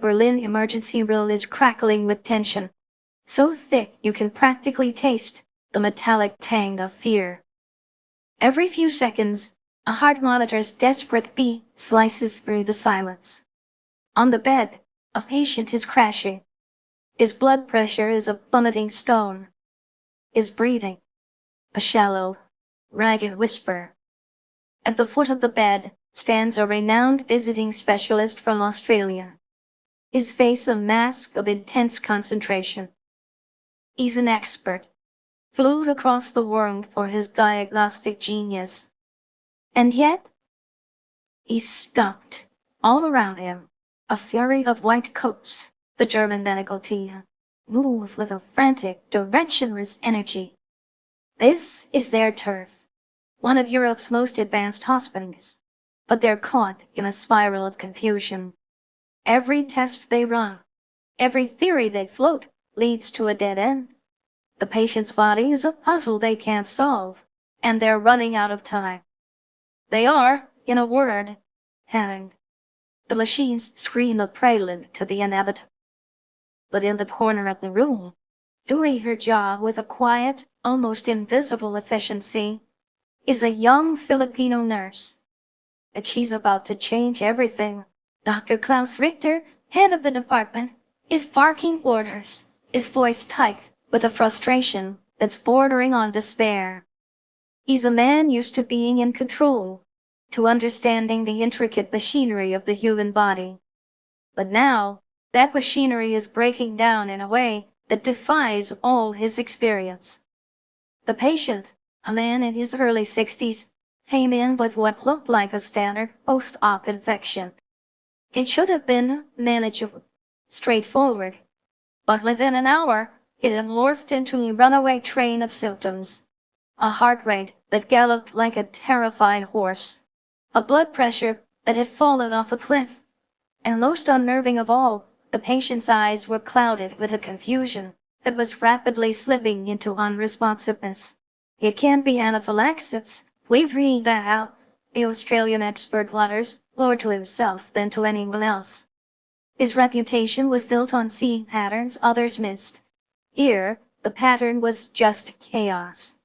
Berlin emergency room is crackling with tension. So thick you can practically taste the metallic tang of fear. Every few seconds, a heart monitor's desperate beat slices through the silence. On the bed, a patient is crashing. His blood pressure is a plummeting stone. His breathing, a shallow, ragged whisper. At the foot of the bed stands a renowned visiting specialist from Australia. His face a mask of intense concentration. He's an expert, flew across the world for his diagnostic genius. And yet, he's stopped. All around him, a fury of white coats, the German medical team, move with a frantic, directionless energy. This is their turf, one of Europe's most advanced hospitals, but they're caught in a spiral of confusion. Every test they run, every theory they float, leads to a dead end. The patient's body is a puzzle they can't solve, and they're running out of time. They are, in a word, hanged. The machines scream a prelude to the inevitable. But in the corner of the room, doing her job with a quiet, almost invisible efficiency, is a young Filipino nurse. And she's about to change everything. Dr. Klaus Richter, head of the department, is barking orders, his voice tight with a frustration that's bordering on despair. He's a man used to being in control, to understanding the intricate machinery of the human body. But now, that machinery is breaking down in a way that defies all his experience. The patient, a man in his early 60s, came in with what looked like a standard post-op infection. It should have been manageable, straightforward, but within an hour, it had morphed into a runaway train of symptoms. A heart rate that galloped like a terrified horse, a blood pressure that had fallen off a cliff, and most unnerving of all, the patient's eyes were clouded with a confusion that was rapidly slipping into unresponsiveness. It can't be anaphylaxis. We've read that out, the Australian expert mutters, more to himself than to anyone else. His reputation was built on seeing patterns others missed. Here, the pattern was just chaos.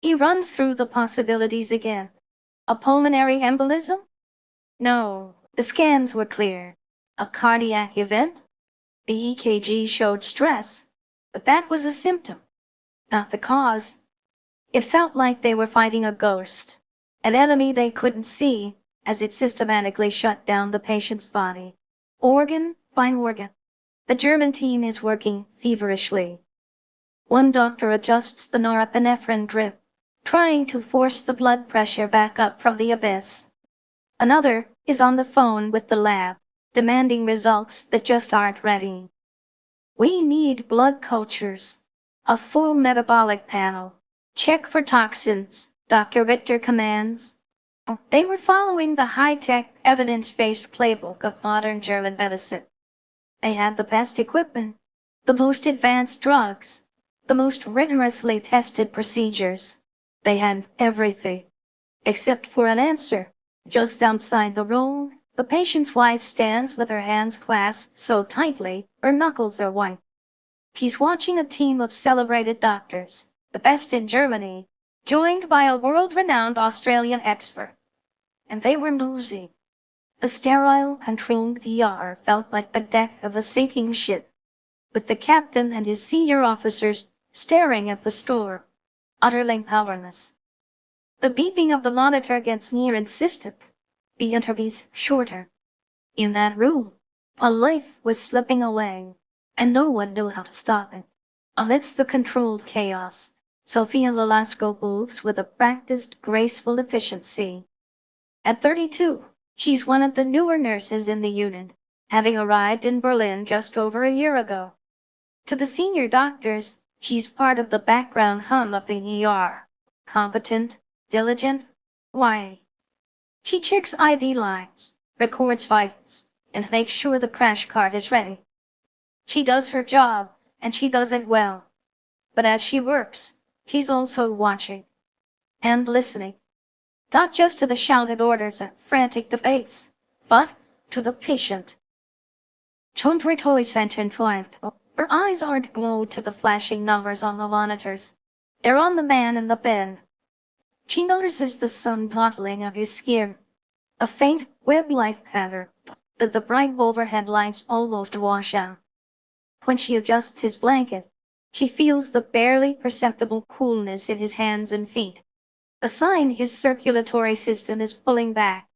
He runs through the possibilities again. A pulmonary embolism? No, the scans were clear. A cardiac event? The EKG showed stress, but that was a symptom, not the cause. It felt like they were fighting a ghost, an enemy they couldn't see, as it systematically shut down the patient's body. Organ by organ. The German team is working feverishly. One doctor adjusts the norepinephrine drip, trying to force the blood pressure back up from the abyss. Another is on the phone with the lab, demanding results that just aren't ready. We need blood cultures, a full metabolic panel. Check for toxins, Dr. Richter commands. They were following the high-tech, evidence-based playbook of modern German medicine. They had the best equipment, the most advanced drugs, the most rigorously tested procedures. They had everything, except for an answer. Just outside the room, the patient's wife stands with her hands clasped so tightly, her knuckles are white. She's watching a team of celebrated doctors, the best in Germany, joined by a world-renowned Australian expert. And they were losing. The sterile, controlled ER felt like the deck of a sinking ship, with the captain and his senior officers staring at the storm, utterly powerless. The beeping of the monitor gets more insistent, the interviews shorter. In that room, a life was slipping away, and no one knew how to stop it. Amidst the controlled chaos, Sophia Lalasco moves with a practiced, graceful efficiency. At 32, she's one of the newer nurses in the unit, having arrived in Berlin just over a year ago. To the senior doctors, she's part of the background hum of the ER. Competent, diligent, why? She checks ID lines, records vitals, and makes sure the crash cart is ready. She does her job, and she does it well. But as she works, she's also watching and listening. Not just to the shouted orders and frantic debates, but to the patient. Chondritoi sent entwined. Her eyes aren't glued to the flashing numbers on the monitors. They're on the man in the bed. She notices the sun bottling of his skin, a faint web-like pattern that the bright overhead lights almost wash out. When she adjusts his blanket, she feels the barely perceptible coolness in his hands and feet, a sign his circulatory system is pulling back,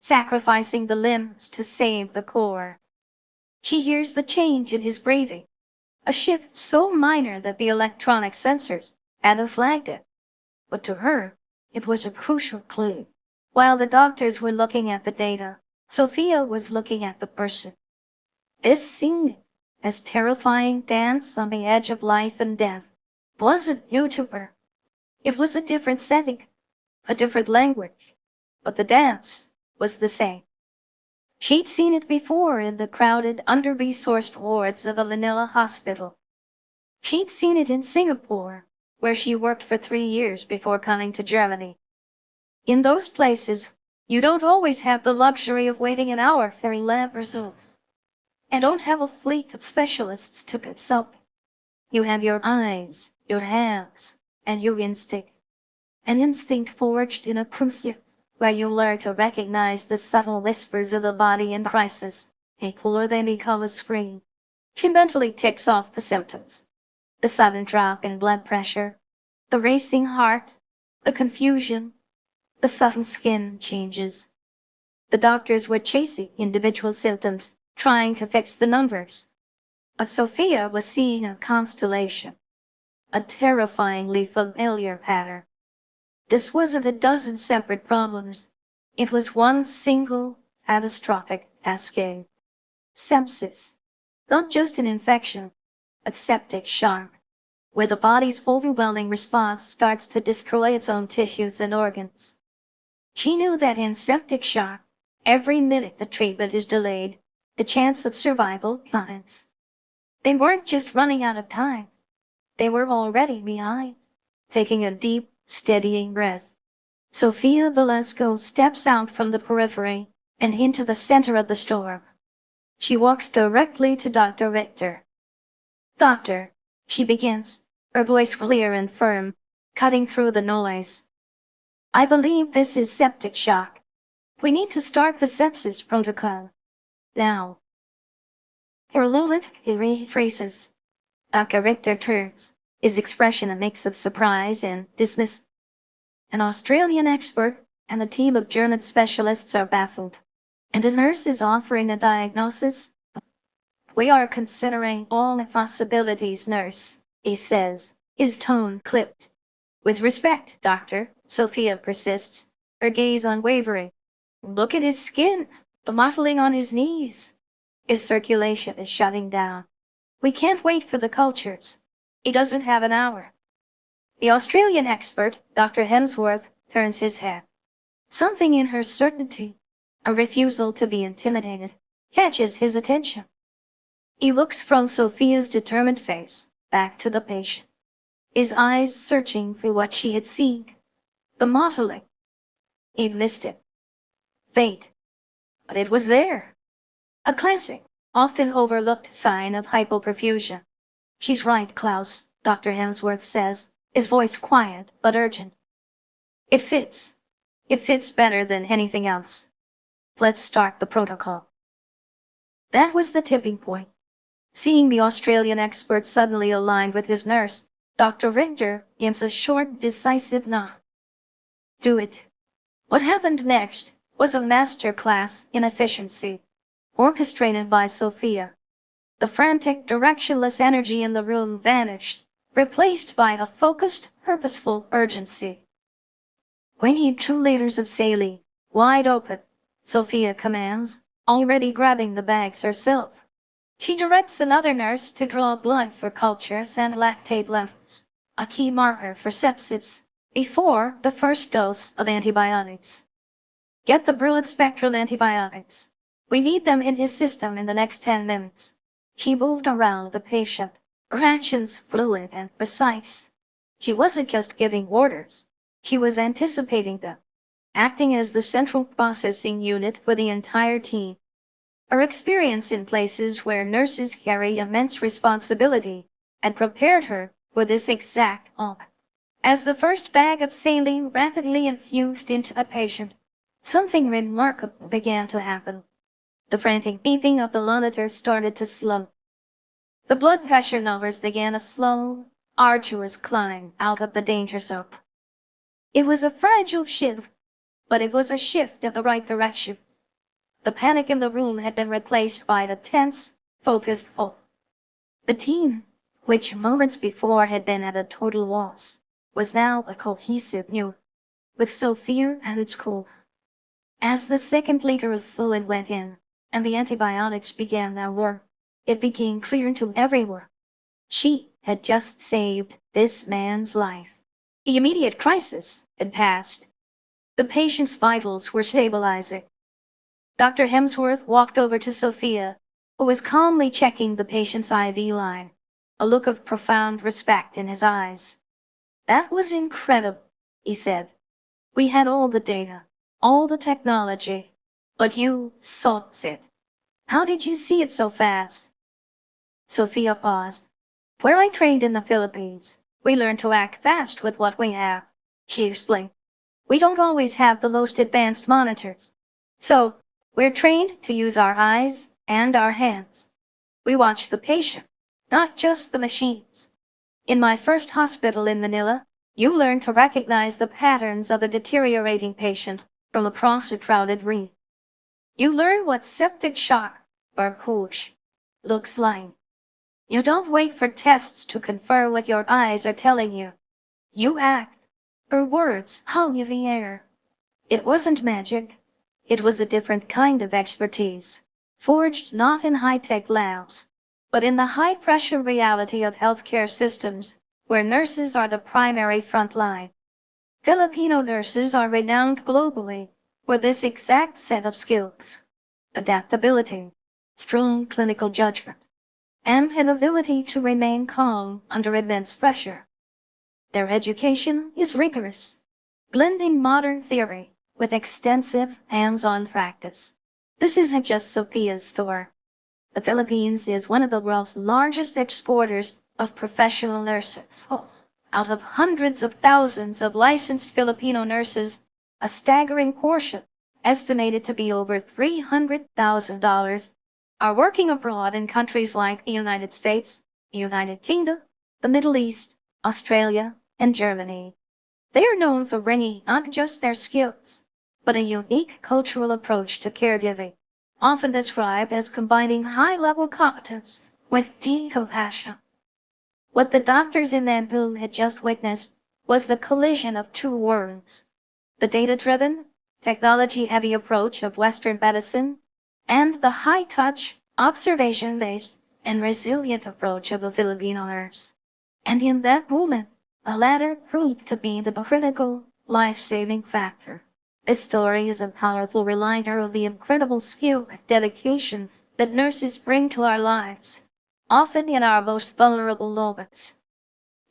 sacrificing the limbs to save the core. She hears the change in his breathing, a shift so minor that the electronic sensors hadn't flagged it. But to her, it was a crucial clue. While the doctors were looking at the data, Sophia was looking at the person. This scene, this terrifying dance on the edge of life and death, wasn't new to her. It was a different setting, a different language, but the dance was the same. She'd seen it before in the crowded, under-resourced wards of a Manila hospital. She'd seen it in Singapore, where she worked for 3 years before coming to Germany. In those places, you don't always have the luxury of waiting an hour for a lab result, and don't have a fleet of specialists to consult. You have your eyes, your hands, and your instinct. An instinct forged in a crucible where you learn to recognize the subtle whispers of the body in crisis, a cooler than become a scream. She mentally ticks off the symptoms. The sudden drop in blood pressure, the racing heart, the confusion, the sudden skin changes. The doctors were chasing individual symptoms, trying to fix the numbers. But Sophia was seeing a constellation, a terrifyingly familiar pattern. This wasn't a dozen separate problems. It was one single, catastrophic cascade. Sepsis. Not just an infection, but septic shock, where the body's overwhelming response starts to destroy its own tissues and organs. She knew that in septic shock, every minute the treatment is delayed, the chance of survival plummets. They weren't just running out of time. They were already behind. Taking a deep, steadying breath, Sophia Velasco steps out from the periphery and into the center of the storm. She walks directly to Dr. Richter. "Doctor," she begins, her voice clear and firm, cutting through the noise. "I believe this is septic shock. We need to start the sepsis protocol. Now." Her lullet, he rephrases. Dr. Richter turns, his expression a mix of surprise and dismiss. An Australian expert and a team of German specialists are baffled, and a nurse is offering a diagnosis. "We are considering all the possibilities, nurse," he says, his tone clipped. "With respect, doctor," Sophia persists, her gaze unwavering. "Look at his skin, the mottling on his knees. His circulation is shutting down. We can't wait for the cultures. He doesn't have an hour." The Australian expert, Dr. Hemsworth, turns his head. Something in her certainty, a refusal to be intimidated, catches his attention. He looks from Sophia's determined face back to the patient, his eyes searching for what she had seen. The mottling. He'd missed it. Faint. But it was there. A classic, often overlooked sign of hypoperfusion. "She's right, Klaus," Dr. Hemsworth says, his voice quiet but urgent. It fits. It fits better than anything else. Let's start the protocol." That was the tipping point. Seeing the Australian expert suddenly aligned with his nurse, Dr. Richter gives a short, decisive nod. "Do it." What happened next was a master class in efficiency, orchestrated by Sophia. The frantic, directionless energy in the room vanished, replaced by a focused, purposeful urgency. "We need 2 liters of saline, wide open," Sophia commands, already grabbing the bags herself. She directs another nurse to draw blood for cultures and lactate levels, a key marker for sepsis, before the first dose of antibiotics. "Get the broad-spectrum antibiotics. We need them in his system in the next 10 minutes. She moved around the patient, her actions fluid and precise. She wasn't just giving orders. She was anticipating them, acting as the central processing unit for the entire team. Her experience in places where nurses carry immense responsibility had prepared her for this exact moment. As the first bag of saline rapidly infused into a patient, something remarkable began to happen. The frantic beeping of the monitor started to slow. The blood pressure numbers began a slow, arduous climb out of the danger zone. It was a fragile shift, but it was a shift in the right direction. The panic in the room had been replaced by the tense, focused hope. The team, which moments before had been at a total loss, was now a cohesive unit, with Sophia at its core. As the second liter of fluid went in, and the antibiotics began their work, it became clear to everyone. She had just saved this man's life. The immediate crisis had passed. The patient's vitals were stabilizing. Dr. Hemsworth walked over to Sophia, who was calmly checking the patient's IV line, a look of profound respect in his eyes. "That was incredible," he said. "We had all the data, all the technology, but you saw it. How did you see it so fast?" Sophia paused. "Where I trained in the Philippines, we learn to act fast with what we have," she explained. "We don't always have the most advanced monitors. So, we're trained to use our eyes and our hands. We watch the patient, not just the machines. In my first hospital in Manila, you learn to recognize the patterns of a deteriorating patient from across a crowded room. You learn what septic shock or coach looks like. You don't wait for tests to confirm what your eyes are telling you. You act. Her words hung in the air. It wasn't magic. It was a different kind of expertise, forged not in high-tech labs, but in the high-pressure reality of healthcare systems, where nurses are the primary front line. Filipino nurses are renowned globally for this exact set of skills: adaptability, strong clinical judgment, and an ability to remain calm under immense pressure. Their education is rigorous, blending modern theory with extensive hands-on practice. This isn't just Sophia's story. The Philippines is one of the world's largest exporters of professional nurses. Out of hundreds of thousands of licensed Filipino nurses, a staggering portion, estimated to be over $300,000, are working abroad in countries like the United States, the United Kingdom, the Middle East, Australia, and Germany. They are known for bringing not just their skills, but a unique cultural approach to caregiving, often described as combining high-level competence with deep compassion. What the doctors in that room had just witnessed was the collision of two worlds: the data-driven, technology-heavy approach of Western medicine, and the high-touch, observation-based, and resilient approach of a Filipino nurse. And in that moment, the latter proved to be the critical, life-saving factor. This story is a powerful reminder of the incredible skill and dedication that nurses bring to our lives, often in our most vulnerable moments.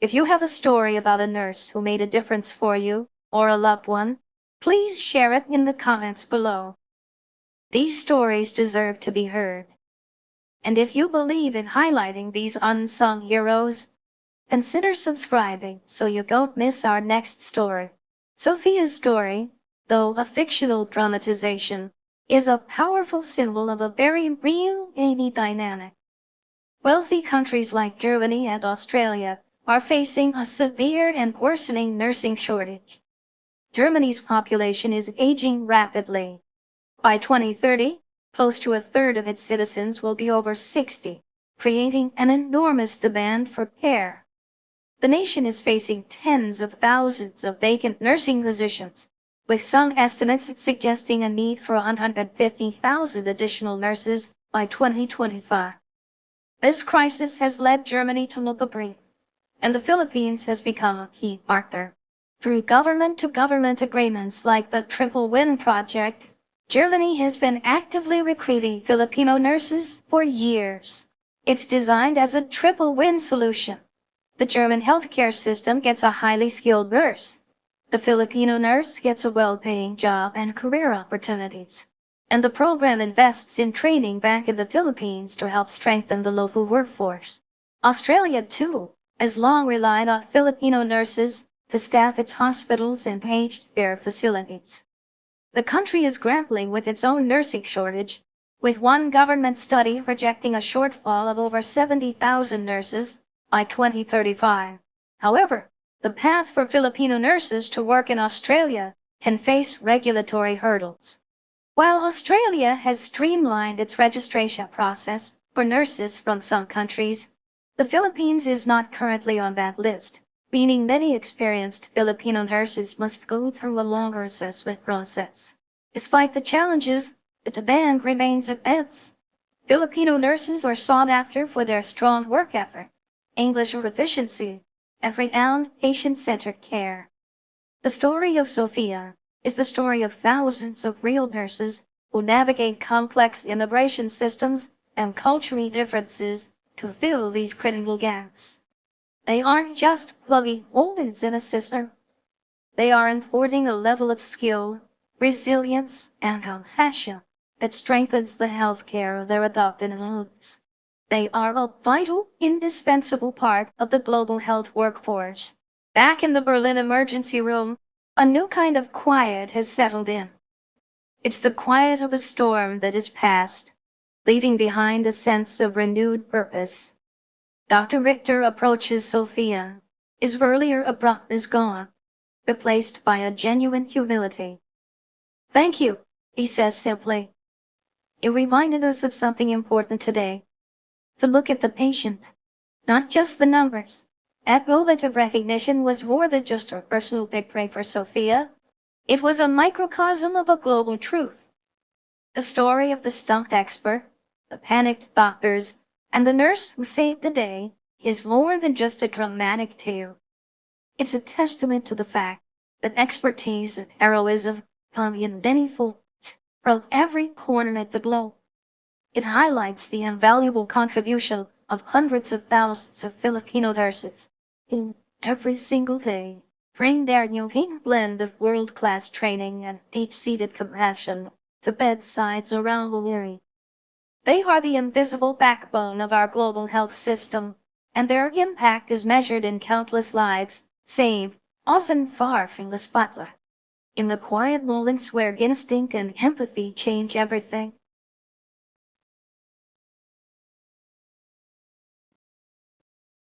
If you have a story about a nurse who made a difference for you or a loved one, please share it in the comments below. These stories deserve to be heard. And if you believe in highlighting these unsung heroes, consider subscribing so you don't miss our next story. Sophia's story, though a fictional dramatization, is a powerful symbol of a very real daily dynamic. Wealthy countries like Germany and Australia are facing a severe and worsening nursing shortage. Germany's population is aging rapidly. By 2030, close to a third of its citizens will be over 60, creating an enormous demand for care. The nation is facing tens of thousands of vacant nursing positions, with some estimates suggesting a need for 150,000 additional nurses by 2025. This crisis has led Germany to look the brink, and the Philippines has become a key partner. Through government-to-government agreements like the Triple Win Project, Germany has been actively recruiting Filipino nurses for years. It's designed as a triple win solution. The German healthcare system gets a highly skilled nurse. The Filipino nurse gets a well-paying job and career opportunities. and the program invests in training back in the Philippines to help strengthen the local workforce. Australia, too, has long relied on Filipino nurses to staff its hospitals and aged care facilities. The country is grappling with its own nursing shortage, with one government study projecting a shortfall of over 70,000 nurses by 2035. However, the path for Filipino nurses to work in Australia can face regulatory hurdles. While Australia has streamlined its registration process for nurses from some countries, the Philippines is not currently on that list, meaning many experienced Filipino nurses must go through a longer assessment process. Despite the challenges, the demand remains immense. Filipino nurses are sought after for their strong work ethic, English proficiency, and renowned patient-centered care. The story of Sophia is the story of thousands of real nurses who navigate complex immigration systems and cultural differences to fill these critical gaps. They aren't just plugging holes in a system. They are importing a level of skill, resilience, and compassion that strengthens the healthcare of their adopted homes. They are a vital, indispensable part of the global health workforce. Back in the Berlin emergency room, a new kind of quiet has settled in. It's the quiet of a storm that is past, leaving behind a sense of renewed purpose. Dr. Richter approaches Sophia. His earlier abruptness gone, replaced by a genuine humility. "Thank you," he says simply. "You reminded us of something important today. To look at the patient, not just the numbers." That moment of recognition was more than just a personal victory for Sophia. It was a microcosm of a global truth. The story of the stumped expert, the panicked doctors, and the nurse who saved the day is more than just a dramatic tale. It's a testament to the fact that expertise and heroism come in many forms from every corner of the globe. It highlights the invaluable contribution of hundreds of thousands of Filipino nurses who every single day bring their unique blend of world-class training and deep-seated compassion to bedsides around the world. They are the invisible backbone of our global health system, and their impact is measured in countless lives saved, often far from the spotlight. In the quiet moments where instinct and empathy change everything,